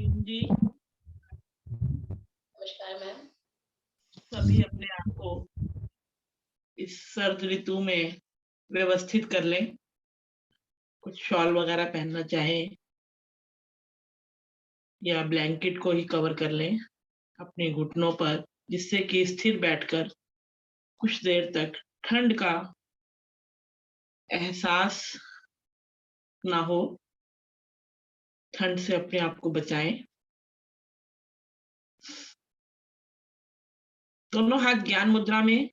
जी। नमस्कार मैम। सभी अपने आप को इस सर्द ऋतु में व्यवस्थित कर लें। कुछ शॉल वगैरह पहनना चाहें या ब्लैंकेट को ही कवर कर लें अपने घुटनों पर, जिससे कि स्थिर बैठकर कुछ देर तक ठंड का एहसास ना हो। ठंड से अपने आप को बचाएं। दोनों हाथ ज्ञान मुद्रा में,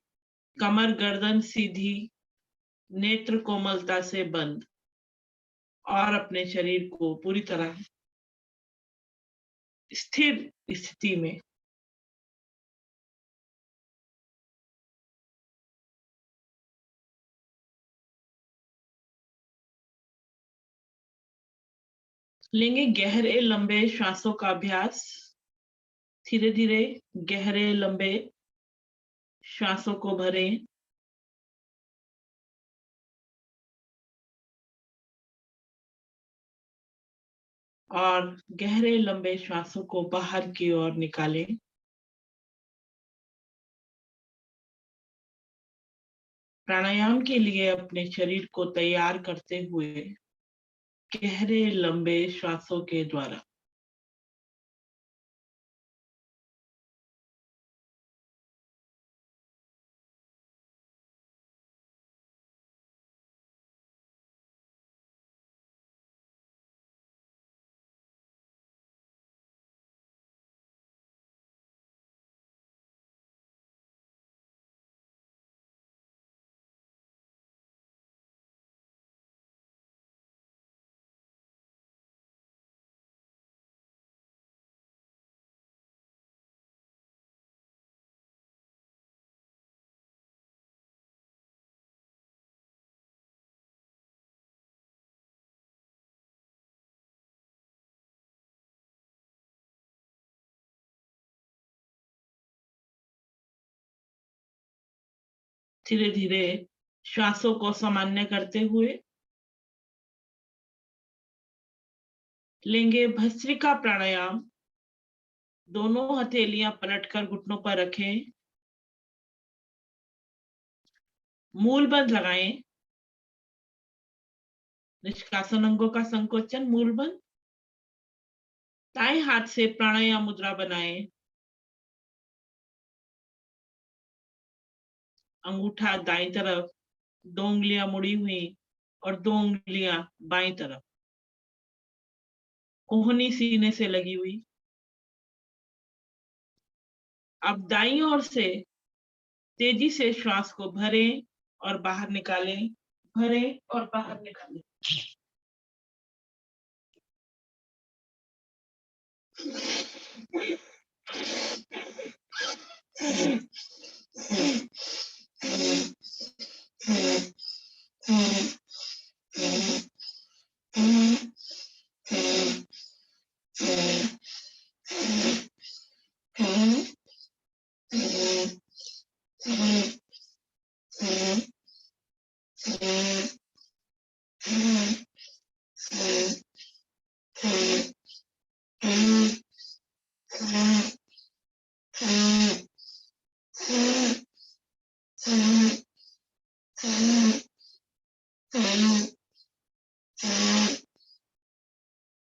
कमर गर्दन सीधी, नेत्र कोमलता से बंद और अपने शरीर को पूरी तरह स्थिर स्थिति में लेंगे। गहरे लंबे श्वासों का अभ्यास। धीरे धीरे गहरे लंबे श्वासों को भरें और गहरे लंबे श्वासों को बाहर की ओर निकालें। प्राणायाम के लिए अपने शरीर को तैयार करते हुए गहरे लंबे श्वासों के द्वारा धीरे धीरे श्वासों को सामान्य करते हुए लेंगे भस्त्रिका प्राणायाम। दोनों हथेलियां पलटकर घुटनों पर रखें। मूल बंद लगाएं। निष्कासन अंगों का संकोचन, मूल बंद। दाएं हाथ से प्राणायाम मुद्रा बनाएं। अंगूठा दाईं तरफ, 2 उंगलियां मुड़ी हुई और 2 उंगलियां बाईं तरफ, कोहनी सीने से लगी हुई। अब दाईं ओर से तेजी से श्वास को भरें और बाहर निकालें, भरें और बाहर निकालें।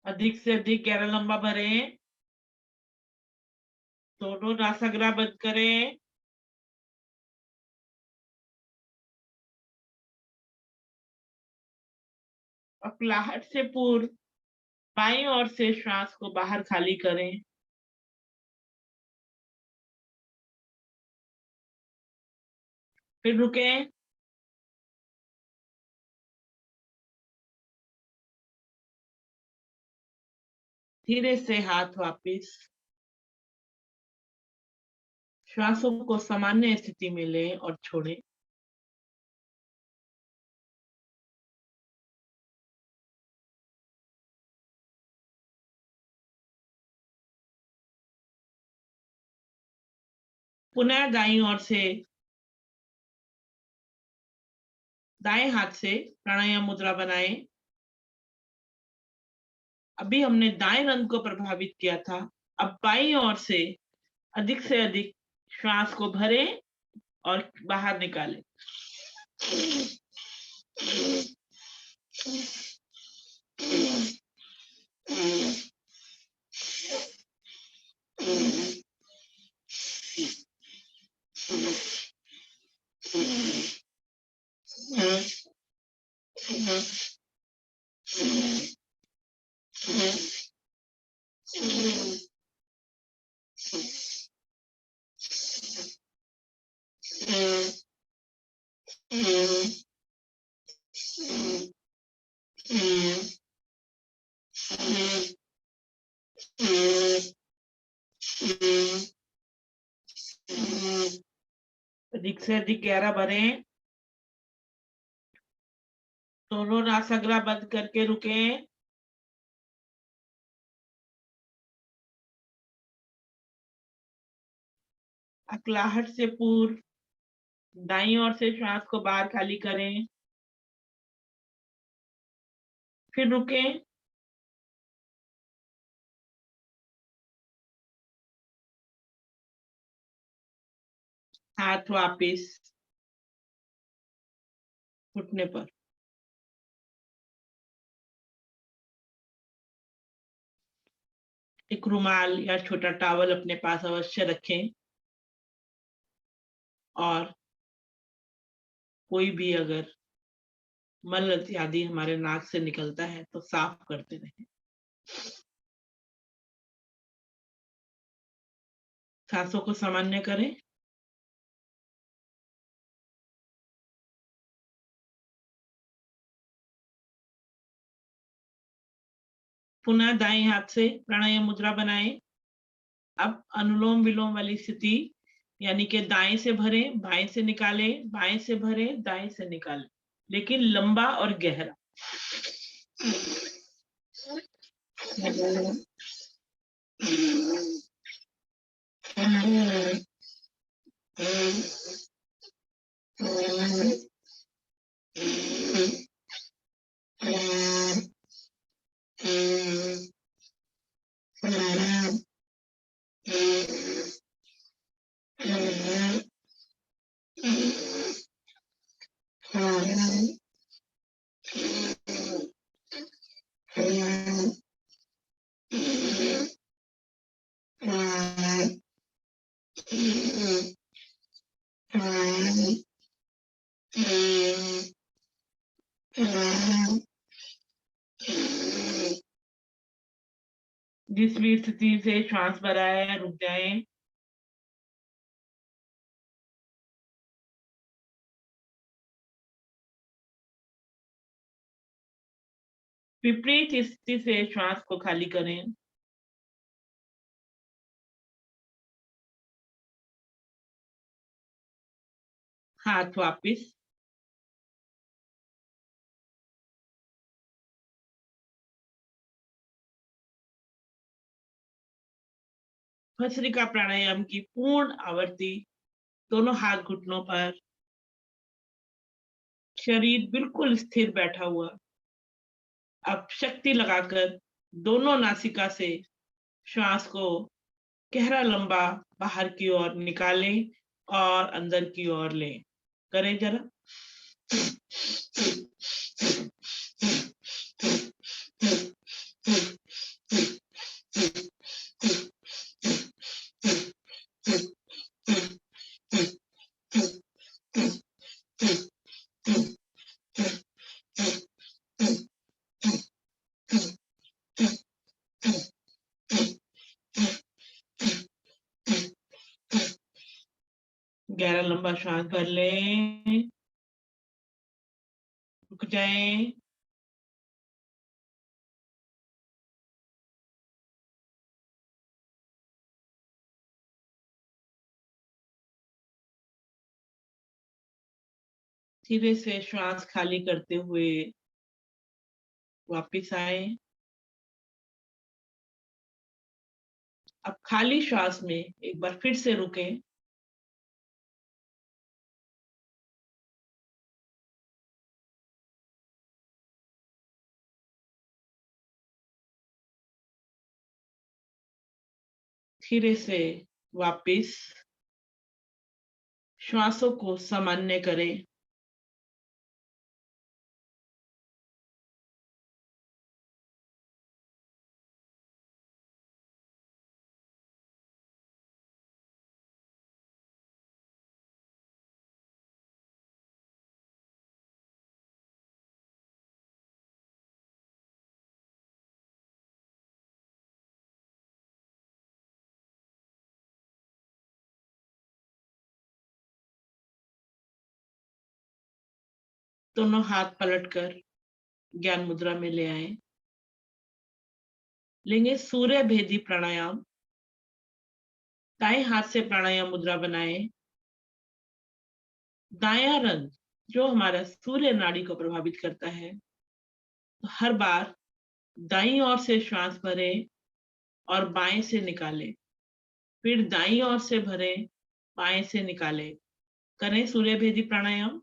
अधिक से अधिक गहरा लंबा भरें। दोनों नासाग्रा बंद करें। अपलाहट से पूर्व बाईं ओर से श्वास को बाहर खाली करें। फिर रुकें। धीरे से हाथ वापिस। श्वासों को सामान्य स्थिति में लें और छोड़ें। पुनः दाईं ओर से दाएं हाथ से प्राणायाम मुद्रा बनाएं। अभी हमने दाएं रंग को प्रभावित किया था। अब बाईं ओर से अधिक श्वास को भरें और बाहर निकालें। अधिक से अधिक गहरा भरें। दोनों नासाग्रा बंद करके रुकें। अकलाहट से पूर्व दाईं ओर से श्वास को बाहर खाली करें, फिर रुकें। हाथ वापिस घुटने पर। एक रुमाल या छोटा टॉवल अपने पास अवश्य रखें और कोई भी अगर मल इत्यादि हमारे नाक से निकलता है तो साफ करते रहें। सांसों को सामान्य करें। पुनः दाएं हाथ से प्राणायाम मुद्रा बनाएं। अब अनुलोम विलोम वाली स्थिति, यानी कि दाएं से भरें, बाएं से निकालें, बाएं से भरें, दाएं से निकालें, लेकिन लंबा और गहरा। जिस भी स्थिति से श्वास भरा है रुक जाएं। विपरीत स्थिति से श्वास को खाली करें। हाथ वापिस। भस्त्रिका प्राणायाम की पूर्ण आवृत्ति, दोनों हाथ घुटनों पर, शरीर बिल्कुल स्थिर बैठा हुआ। अब शक्ति लगाकर दोनों नासिका से श्वास को गहरा लंबा बाहर की ओर निकालें और अंदर की ओर लें। करें जरा। गहरा लंबा श्वास भर लें, रुक जाएं। धीरे से श्वास खाली करते हुए वापिस आए। अब खाली श्वास में एक बार फिर से रुकें। धीरे से वापिस श्वासों को सामान्य करें। दोनों हाथ पलटकर ज्ञान मुद्रा में ले आए। लेंगे सूर्य भेदी प्राणायाम। दाएं हाथ से प्राणायाम मुद्रा बनाए। दायां रंग जो हमारा सूर्य नाड़ी को प्रभावित करता है, तो हर बार दाईं ओर से श्वास भरें और बाएं से निकालें, फिर दाईं ओर से भरें, बाएं से निकालें। करें सूर्य भेदी प्राणायाम।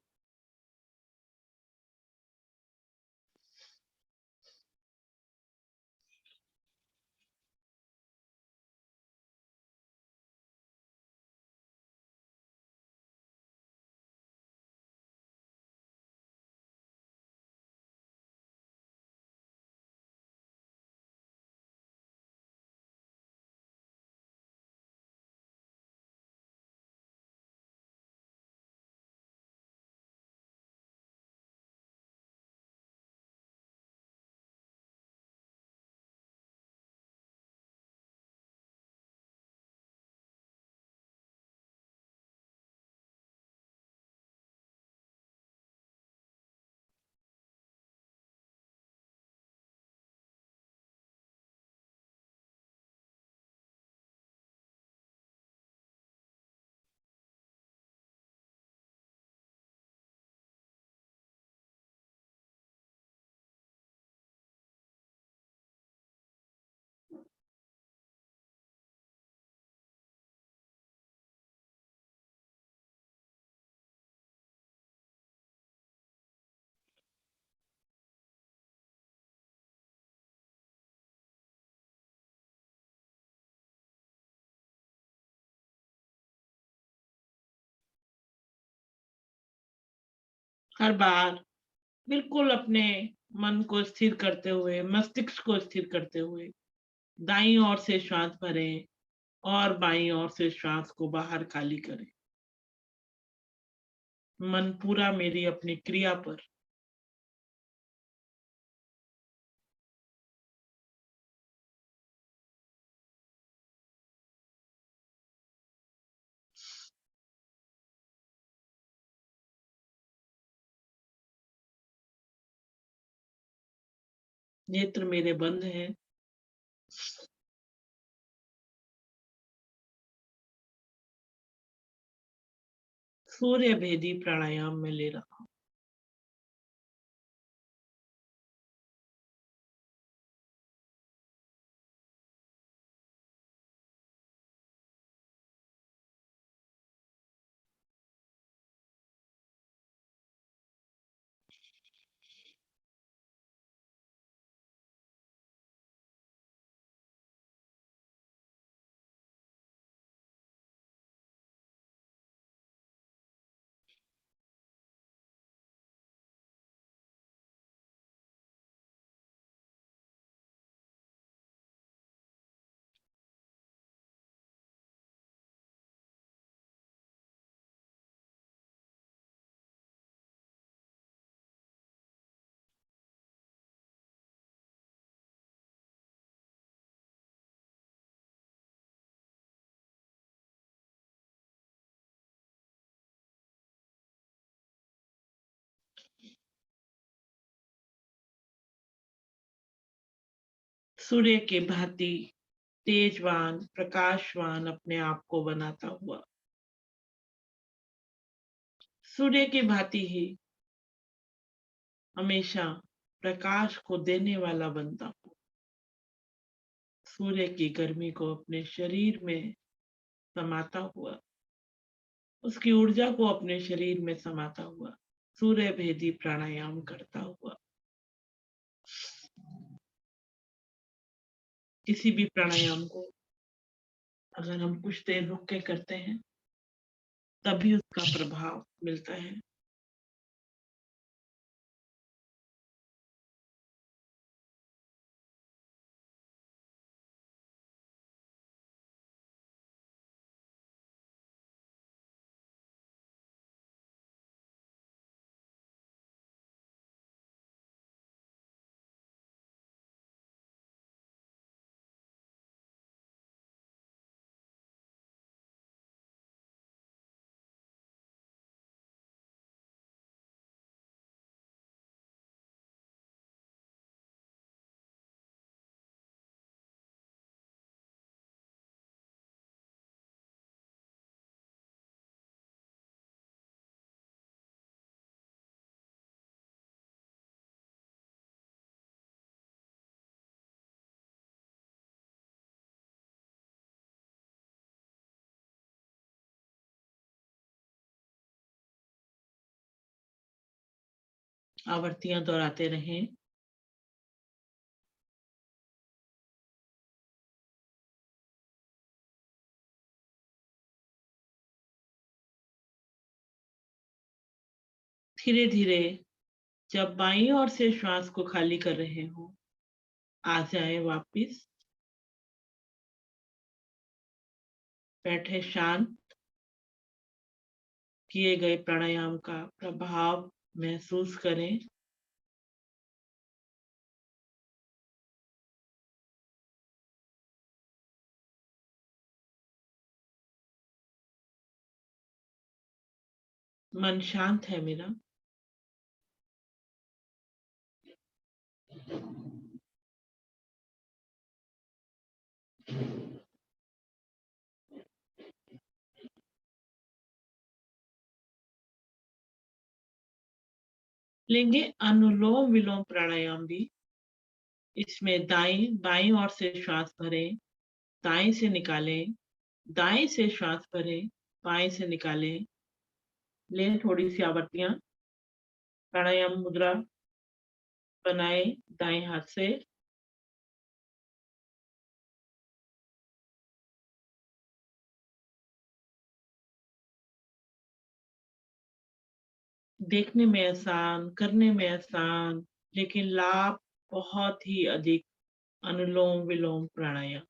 हर बार बिल्कुल अपने मन को स्थिर करते हुए, मस्तिष्क को स्थिर करते हुए दाईं ओर से श्वास भरें और बाईं ओर से श्वास को बाहर खाली करें। मन पूरा मेरी अपनी क्रिया पर। नेत्र मेरे बंद हैं। सूर्य भेदी प्राणायाम में ले रहा हूं। सूर्य के भांति तेजवान, प्रकाशवान अपने आप को बनाता हुआ, सूर्य की भांति ही हमेशा प्रकाश को देने वाला बनता हूँ। सूर्य की गर्मी को अपने शरीर में समाता हुआ, उसकी ऊर्जा को अपने शरीर में समाता हुआ, सूर्य भेदी प्राणायाम करता हुआ। किसी भी प्राणायाम को अगर हम कुछ देर रुक के करते हैं, तभी उसका प्रभाव मिलता है। आवर्तियां दोहराते रहें। धीरे धीरे जब बाईं ओर से श्वास को खाली कर रहे हो, आ जाए वापिस। बैठे शांत, किए गए प्राणायाम का प्रभाव महसूस करें। मन शांत है मेरा। लेंगे अनुलोम विलोम प्राणायाम भी। इसमें बाईं ओर से श्वास भरें, दाएं से निकालें, दाएं से श्वास भरें, बाएं से निकालें। लें थोड़ी सी आवर्तियां। प्राणायाम मुद्रा बनाए दाएं हाथ से। देखने में आसान, करने में आसान, लेकिन लाभ बहुत ही अधिक। अनुलोम विलोम प्राणायाम।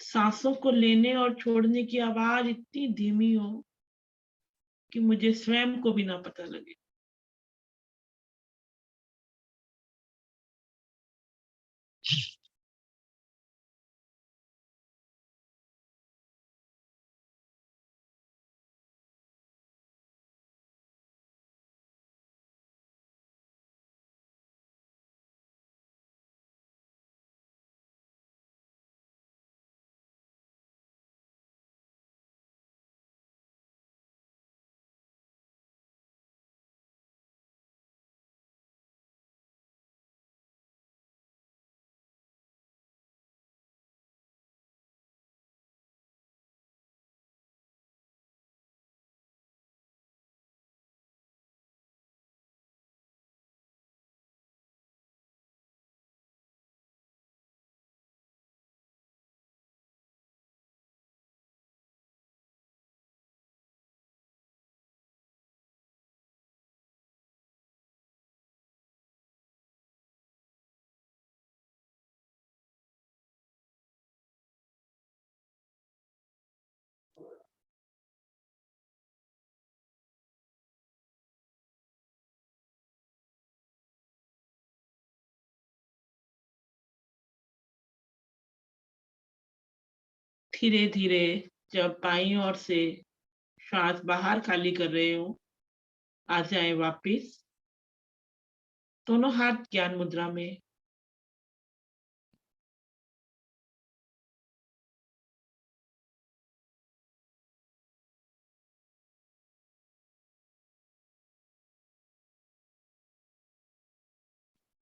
सांसों को लेने और छोड़ने की आवाज इतनी धीमी हो कि मुझे स्वयं को भी ना पता लगे। धीरे धीरे जब बाईं ओर से श्वास बाहर खाली कर रहे हो, आ जाए वापिस। दोनों हाथ ज्ञान मुद्रा में।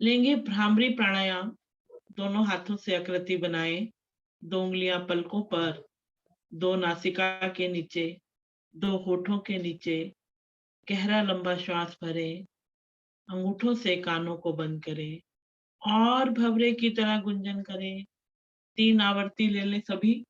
लेंगे भ्रामरी प्राणायाम। दोनों हाथों से आकृति बनाए, 2 उंगलियां पलकों पर, 2 नासिका के नीचे, 2 होठों के नीचे। गहरा लंबा श्वास भरें, अंगूठों से कानों को बंद करें और भवरे की तरह गुंजन करें। 3 आवर्ती ले लें सभी।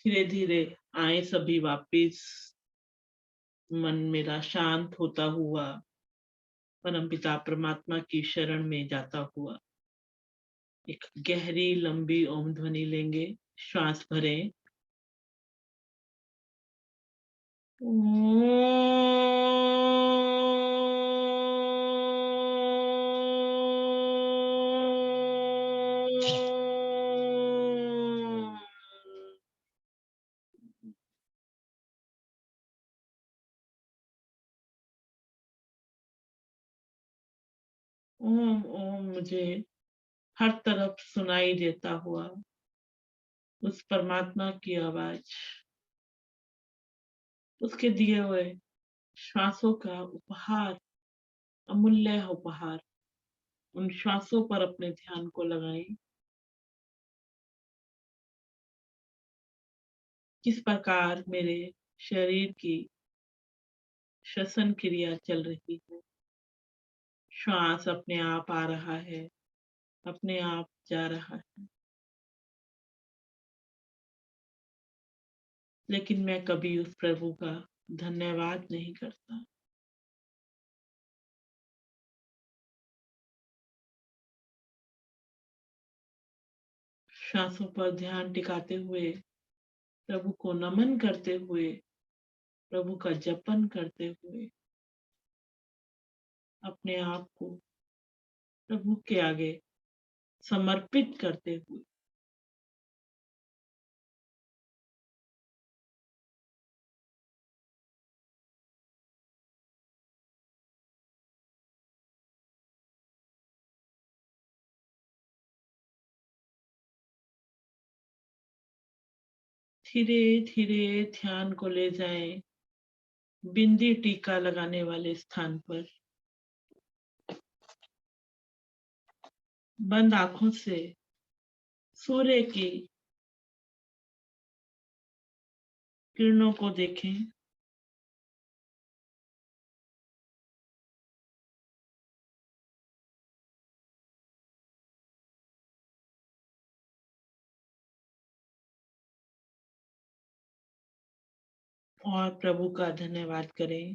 धीरे धीरे आए सभी वापिस। मन मेरा शांत होता हुआ परमपिता परमात्मा की शरण में जाता हुआ। एक गहरी लंबी ओम ध्वनि लेंगे। श्वास भरें। ओम ओम मुझे हर तरफ सुनाई देता हुआ उस परमात्मा की आवाज, उसके दिए हुए श्वासों का उपहार, अमूल्य उपहार। उन श्वासों पर अपने ध्यान को लगाएं। किस प्रकार मेरे शरीर की श्वसन क्रिया चल रही है। श्वास अपने आप आ रहा है, अपने आप जा रहा है, लेकिन मैं कभी उस प्रभु का धन्यवाद नहीं करता। श्वासों पर ध्यान टिकाते हुए, प्रभु को नमन करते हुए, प्रभु का जपन करते हुए, अपने आप को प्रभु के आगे समर्पित करते हुए धीरे धीरे ध्यान को ले जाएं बिंदी टीका लगाने वाले स्थान पर। बंद आंखों से सूर्य की किरणों को देखें। और प्रभु का धन्यवाद करें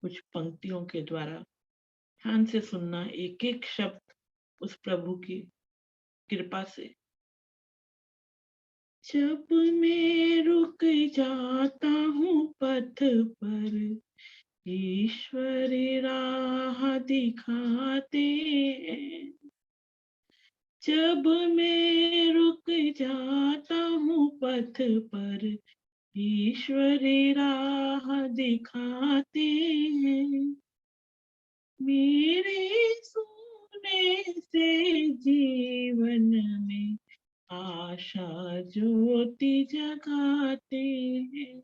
कुछ पंक्तियों के द्वारा। ध्यान से सुनना एक एक शब्द उस प्रभु की कृपा से। जब मैं रुक जाता हूँ पथ पर, ईश्वर राह दिखाते हैं। जब मैं रुक जाता हूँ पथ पर, ईश्वर राह दिखाते हैं। मेरे सोने से जीवन में आशा ज्योति जगाते हैं।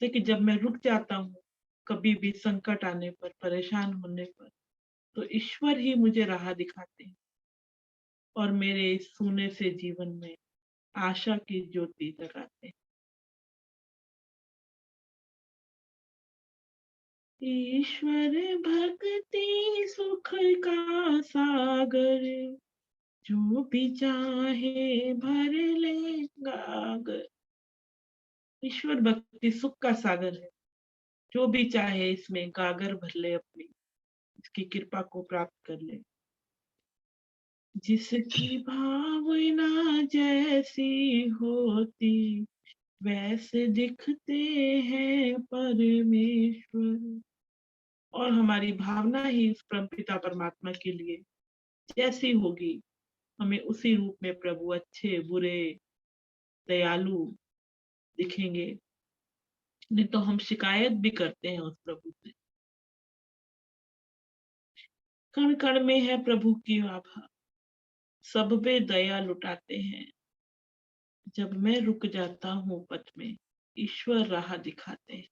जैसे कि जब मैं रुक जाता हूँ, कभी भी संकट आने पर, परेशान होने पर, तो ईश्वर ही मुझे राह दिखाते हैं और मेरे इस सूने से जीवन में आशा की ज्योति जगाते हैं। ईश्वर भक्ति सुख का सागर, जो भी चाहे भर ले गागर। ईश्वर भक्ति सुख का सागर है, जो भी चाहे इसमें गागर भर ले अपनी, इसकी कृपा को प्राप्त कर ले। जिसकी भावना जैसी होती, वैसे दिखते हैं परमेश्वर। और हमारी भावना ही उस परमपिता परमात्मा के लिए जैसी होगी, हमें उसी रूप में प्रभु अच्छे, बुरे, दयालु दिखेंगे। नहीं तो हम शिकायत भी करते हैं उस प्रभु से। कण कण में है प्रभु की आभा, सब पे दया लुटाते हैं। जब मैं रुक जाता हूँ पथ में, ईश्वर राह दिखाते हैं।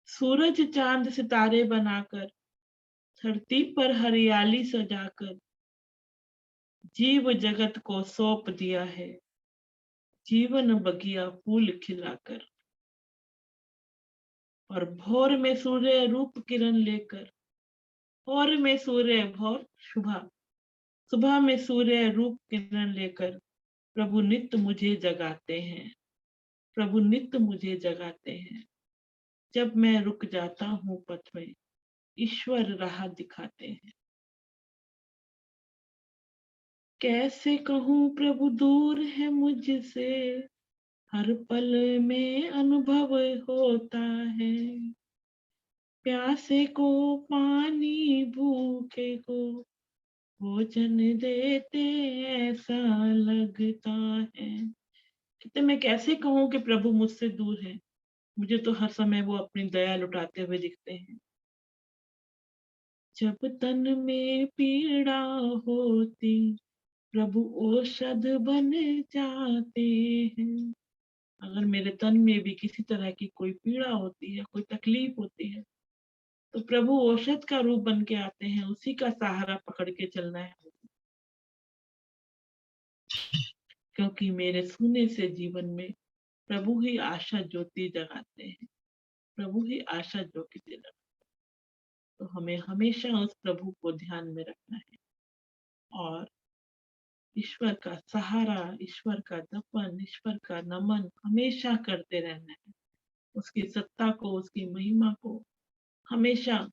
सूरज चांद सितारे बनाकर, धरती पर हरियाली सजाकर, जीव जगत को सौंप दिया है, जीवन बगिया फूल खिलाकर। और भोर में सूर्य रूप किरण लेकर, भोर में सूर्य भोर सुबह, सुबह में सूर्य रूप किरण लेकर, प्रभु नित्य मुझे जगाते हैं, प्रभु नित्य मुझे जगाते हैं। जब मैं रुक जाता हूँ पथ में, ईश्वर राह दिखाते हैं। कैसे कहूँ प्रभु दूर है मुझसे, हर पल में अनुभव होता है। प्यासे को पानी, भूखे को भोजन देते ऐसा लगता है। कहते मैं कैसे कहूँ कि प्रभु मुझसे दूर है, मुझे तो हर समय वो अपनी दया लुटाते हुए दिखते हैं। जब तन में पीड़ा होती, प्रभु औषध बन जाते हैं। अगर मेरे तन में भी किसी तरह की कोई पीड़ा होती है, कोई तकलीफ होती है, तो प्रभु औषध का रूप बन के आते हैं। उसी का सहारा पकड़ के चलना है, क्योंकि मेरे सूने से जीवन में प्रभु ही आशा ज्योति जगाते हैं, प्रभु ही आशा ज्योति जगाते। तो हमें हमेशा उस प्रभु को ध्यान में रखना है और ईश्वर का सहारा, ईश्वर का दफन, ईश्वर का नमन हमेशा करते रहना है। उसकी सत्ता को, उसकी महिमा को हमेशा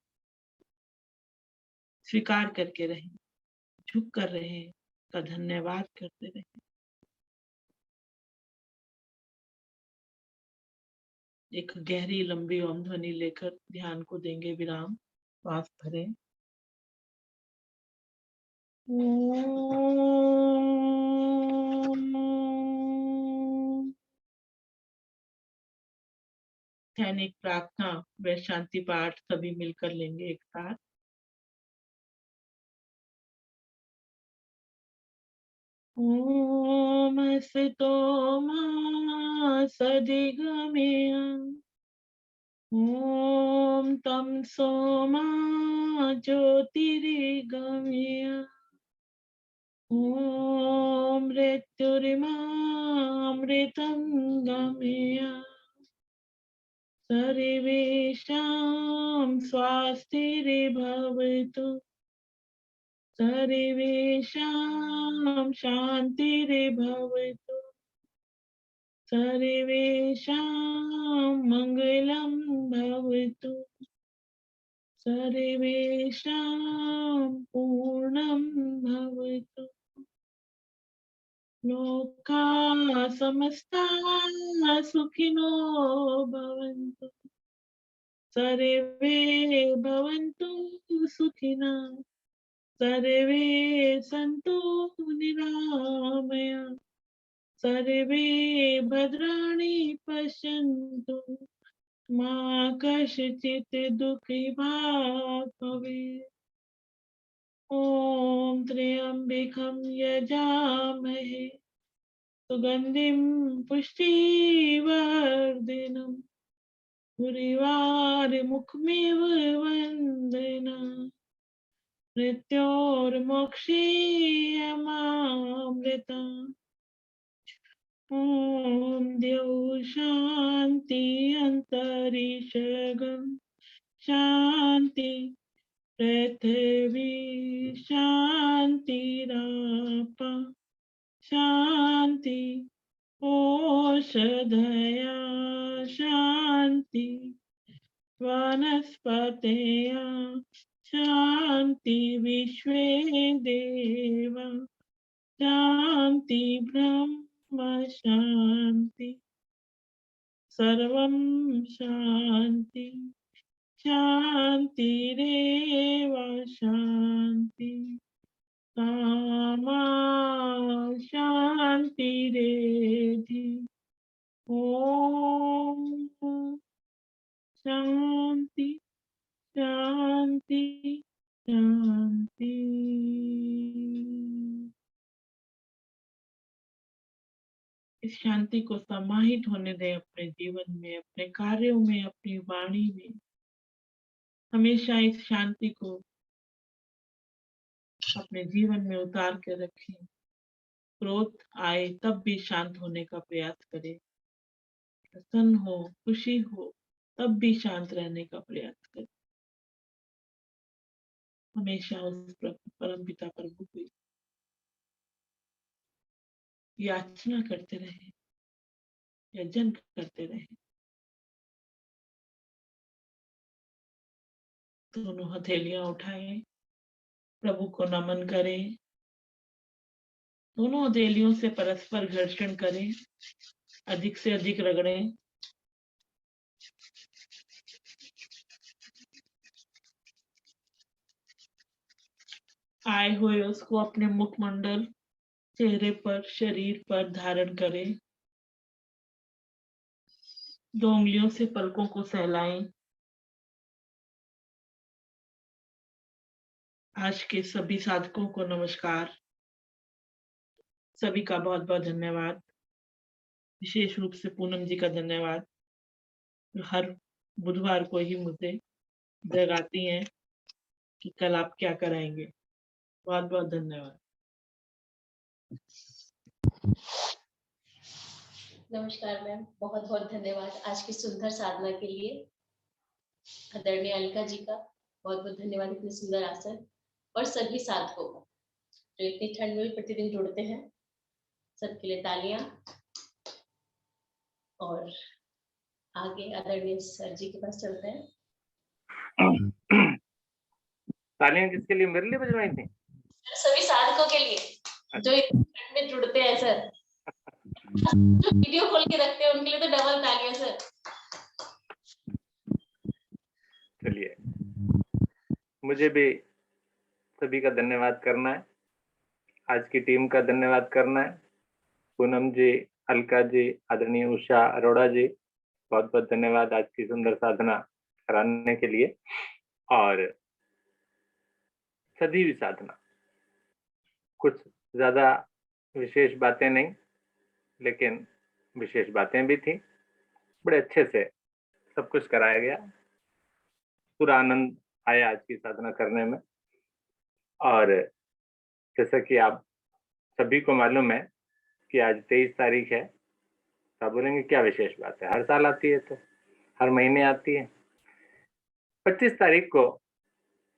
स्वीकार करके रहें, झुक कर रहें, का धन्यवाद करते रहें। एक गहरी लंबी ओम ध्वनि लेकर ध्यान को देंगे विराम। श्वास भरें। दैनिक प्रार्थना व शांति पाठ सभी मिलकर लेंगे एक साथ। ओम असतो मा सदिगमया, ओम तमसो मा ज्योतिर्गमया, ओम मृत्युर्मामृतं गमया। सर्वेषां स्वास्तिर्भवतु, सर्वेषां शान्तिर्भवतु, सर्वेषां मङ्गलं भवतु, सर्वेषां पूर्णं भवतु। लोकाः समस्ताः सुखिनो भवन्तु, सर्वे भवन्तु सुखिनः, सर्वे सन्तु निरामया, सर्वे भद्राणि पश्यन्तु, मा कश्चित् दुःखी भाग् भवेत्। ॐ त्र्यम्बकं यजामहे, सुगन्धिं पुष्टिवर्धनम् उर्वारुकमिव वन्दना मृत्योर्मोक्षीयमामृतम् ॐ द्यौः शान्ति अन्तरिक्षगं शान्ति पृथिवी शान्तिराप शान्ति ओषधया शान्ति वनस्पतयः शान्ति विश्वे देवा शान्ति ब्रह्म शान्ति सर्वं शान्ति शान्तिरेव शान्ति कामा शान्तिरेधि ॐ शान्ति शान्ति शान्ति। इस शांति को समाहित होने दें अपने जीवन में, अपने कार्यों में, अपनी वाणी में। हमेशा इस शांति को अपने जीवन में उतार कर रखें। क्रोध आए तब भी शांत होने का प्रयास करें। प्रसन्न हो, खुशी हो, तब भी शांत रहने का प्रयास करें। हमेशा उस परम पिता प्रभु की याचना करते रहे, यजन करते रहे। दोनों हथेलियां उठाएं, प्रभु को नमन करें। दोनों हथेलियों से परस्पर घर्षण करें, अधिक से अधिक रगड़ें। आए हुए उसको अपने मुखमंडल, चेहरे पर, शरीर पर धारण करें। 2 उंगलियों से पलकों को सहलाएं। आज के सभी साधकों को नमस्कार। सभी का बहुत बहुत धन्यवाद। विशेष रूप से पूनम जी का धन्यवाद, जो हर बुधवार को ही मुझे जगाती हैं कि कल आप क्या कराएंगे। बहुत बहुत धन्यवाद। नमस्कार मैम, बहुत बहुत धन्यवाद आज की सुंदर साधना के लिए। आदरणीय अलका जी का बहुत बहुत धन्यवाद, इतने सुंदर आसन। और सभी साधकों को जो इतनी ठंड में भी प्रतिदिन जुड़ते हैं, सबके लिए तालियां। और आगे आदरणीय सर जी के पास चलते हैं। तालियां किसके लिए? मेरे लिए बजवाई थी? सभी साधकों के लिए जो इतनी ठंड में जुड़ते हैं सर। जो वीडियो खोल के रखते हैं उनके लिए तो डबल तालियां सर। चलिए, मुझे भी सभी का धन्यवाद करना है, आज की टीम का धन्यवाद करना है। पूनम जी, अलका जी, आदरणीय उषा अरोड़ा जी, बहुत बहुत धन्यवाद आज की सुंदर साधना कराने के लिए। और सभी भी साधना, कुछ ज्यादा विशेष बातें नहीं, लेकिन विशेष बातें भी थी। बड़े अच्छे से सब कुछ कराया गया, पूरा आनंद आया आज की साधना करने में। और जैसा कि आप सभी को मालूम है कि आज 23 तारीख है, तो आप बोलेंगे क्या विशेष बात है, हर साल आती है, तो हर महीने आती है। 25 तारीख को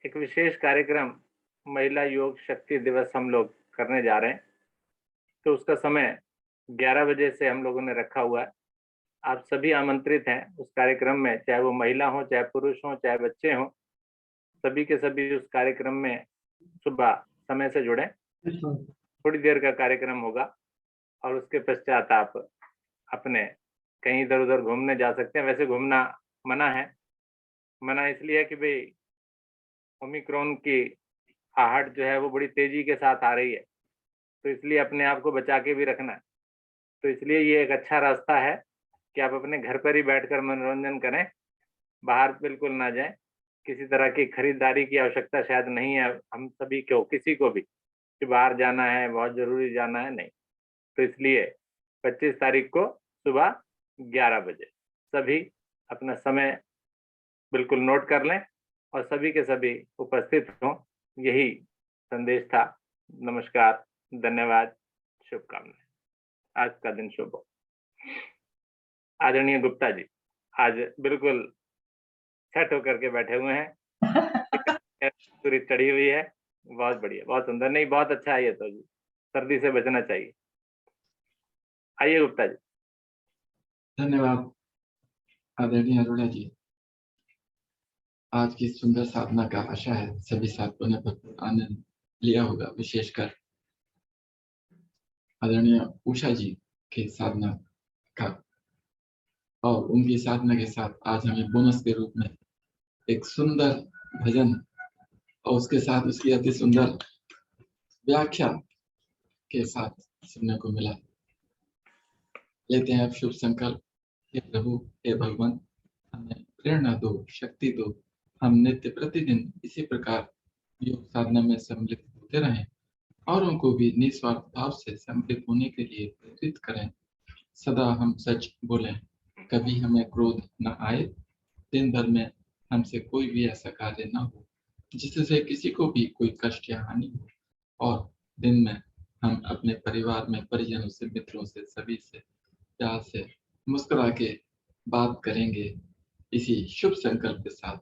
एक विशेष कार्यक्रम महिला योग शक्ति दिवस हम लोग करने जा रहे हैं, तो उसका समय 11 बजे से हम लोगों ने रखा हुआ है। आप सभी आमंत्रित हैं उस कार्यक्रम में, चाहे वो महिला हो, चाहे पुरुष हो, चाहे बच्चे हों, सभी के सभी उस कार्यक्रम में सुबह समय से जुड़े। थोड़ी देर का कार्यक्रम होगा और उसके पश्चात आप अपने कहीं इधर उधर घूमने जा सकते हैं। वैसे घूमना मना है, मना इसलिए है कि भाई ओमिक्रॉन की आहट जो है वो बड़ी तेजी के साथ आ रही है, तो इसलिए अपने आप को बचा के भी रखना है। तो इसलिए ये एक अच्छा रास्ता है कि आप अपने घर पर ही बैठकर मनोरंजन करें, बाहर बिल्कुल ना जाएं। किसी तरह की खरीदारी की आवश्यकता शायद नहीं है हम सभी को, किसी को भी कि बाहर जाना है, बहुत जरूरी जाना है, नहीं। तो इसलिए 25 तारीख को सुबह 11 बजे। सभी अपना समय बिल्कुल नोट कर लें और सभी के सभी उपस्थित हों। यही संदेश था। नमस्कार, धन्यवाद, शुभकामनाएं। आज का दिन शुभ हो। आदरणीय गुप्ता जी आज बिल्कुल सेट होकर के बैठे हुए हैं। पूरी चढ़ी हुई है। बहुत बढ़िया, बहुत सुंदर। नहीं, बहुत अच्छा है ये तो जी। सर्दी से बचना चाहिए। आइए गुप्ता जी। धन्यवाद आदरणीय अरुणा जी। आज की सुंदर साधना का आशा है सभी साथियों ने भरपूर आनंद लिया होगा। विशेषकर आदरणीय उषा जी के साधना का, और उनकी साधना के साथ आज हमें बोनस के रूप में एक सुंदर भजन और उसके साथ उसकी अति सुंदर व्याख्या के साथ सुनने को मिला। लेते हैं अब शुभ संकल्प। हे प्रभु, हे भगवान, हमें प्रेरणा दो, शक्ति दो। हम नित्य प्रतिदिन इसी प्रकार योग साधना में सम्मिलित होते रहें और उनको भी निस्वार्थ भाव से सम्मिलित होने के लिए प्रेरित करें। सदा हम सच बोलें, कभी हमें क्रोध न आए। दिन भर में हमसे कोई भी ऐसा कार्य न हो जिससे किसी को भी कोई कष्ट या हानि हो। और दिन में हम अपने परिवार में परिजनों से, मित्रों से, सभी से प्यार से मुस्कुरा के बात करेंगे। इसी शुभ संकल्प के साथ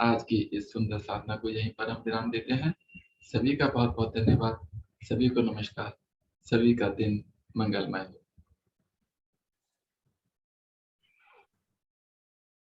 आज की इस सुंदर साधना को यहीं पर हम विराम देते हैं। सभी का बहुत बहुत धन्यवाद। सभी को नमस्कार। सभी का दिन मंगलमय हो।